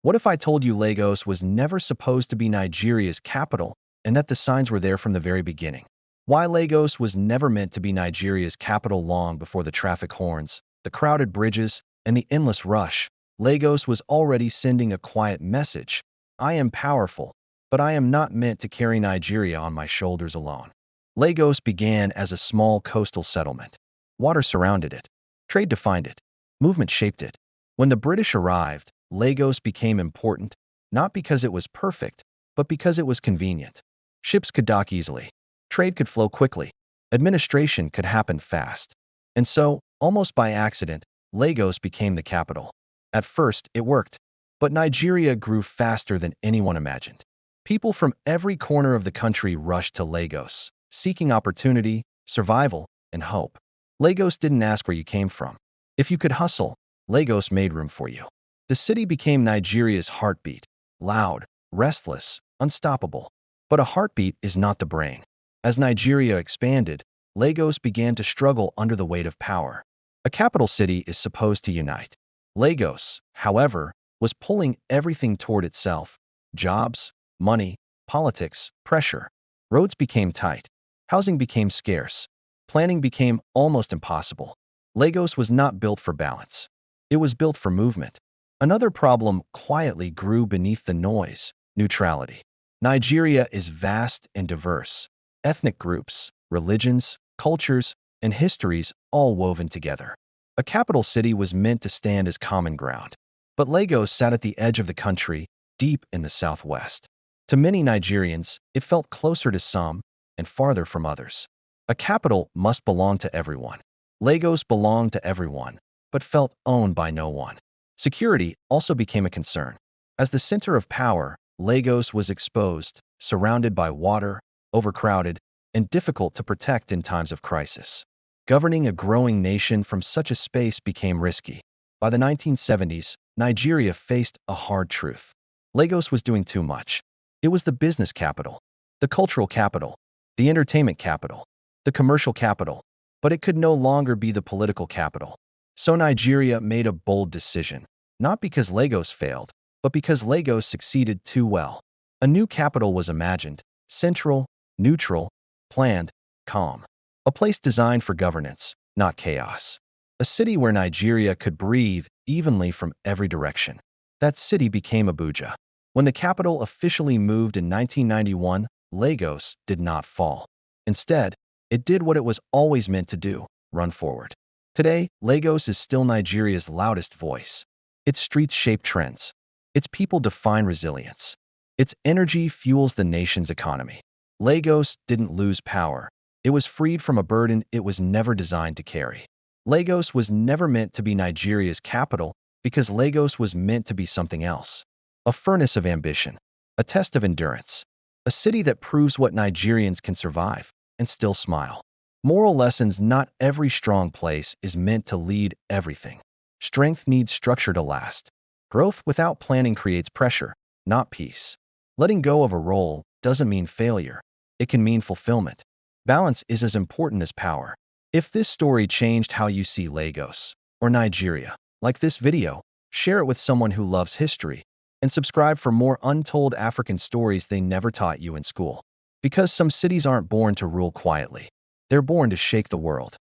What if I told you Lagos was never supposed to be Nigeria's capital and that the signs were there from the very beginning? Why Lagos was never meant to be Nigeria's capital long before the traffic horns, the crowded bridges, and the endless rush. Lagos was already sending a quiet message. I am powerful, but I am not meant to carry Nigeria on my shoulders alone. Lagos began as a small coastal settlement. Water surrounded it. Trade defined it. Movement shaped it. When the British arrived, Lagos became important, not because it was perfect, but because it was convenient. Ships could dock easily. Trade could flow quickly. Administration could happen fast. And so, almost by accident, Lagos became the capital. At first, it worked, but Nigeria grew faster than anyone imagined. People from every corner of the country rushed to Lagos, seeking opportunity, survival, and hope. Lagos didn't ask where you came from. If you could hustle, Lagos made room for you. The city became Nigeria's heartbeat, loud, restless, unstoppable. But a heartbeat is not the brain. As Nigeria expanded, Lagos began to struggle under the weight of power. A capital city is supposed to unite. Lagos, however, was pulling everything toward itself. Jobs, money, politics, pressure. Roads became tight. Housing became scarce. Planning became almost impossible. Lagos was not built for balance. It was built for movement. Another problem quietly grew beneath the noise: neutrality. Nigeria is vast and diverse. Ethnic groups, religions, cultures, and histories all woven together. A capital city was meant to stand as common ground. But Lagos sat at the edge of the country, deep in the southwest. To many Nigerians, it felt closer to some and farther from others. A capital must belong to everyone. Lagos belonged to everyone, but felt owned by no one. Security also became a concern. As the center of power, Lagos was exposed, surrounded by water, overcrowded, and difficult to protect in times of crisis. Governing a growing nation from such a space became risky. By the 1970s, Nigeria faced a hard truth. Lagos was doing too much. It was the business capital, the cultural capital, the entertainment capital, the commercial capital, but it could no longer be the political capital. So Nigeria made a bold decision, not because Lagos failed, but because Lagos succeeded too well. A new capital was imagined: central, neutral, planned, calm. A place designed for governance, not chaos. A city where Nigeria could breathe evenly from every direction. That city became Abuja. When the capital officially moved in 1991, Lagos did not fall. Instead, it did what it was always meant to do: run forward. Today, Lagos is still Nigeria's loudest voice. Its streets shape trends. Its people define resilience. Its energy fuels the nation's economy. Lagos didn't lose power. It was freed from a burden it was never designed to carry. Lagos was never meant to be Nigeria's capital because Lagos was meant to be something else: a furnace of ambition, a test of endurance, a city that proves what Nigerians can survive and still smile. Moral lessons: not every strong place is meant to lead everything. Strength needs structure to last. Growth without planning creates pressure, not peace. Letting go of a role doesn't mean failure. It can mean fulfillment. Balance is as important as power. If this story changed how you see Lagos or Nigeria, like this video, share it with someone who loves history, and subscribe for more untold African stories they never taught you in school. Because some cities aren't born to rule quietly. They're born to shake the world.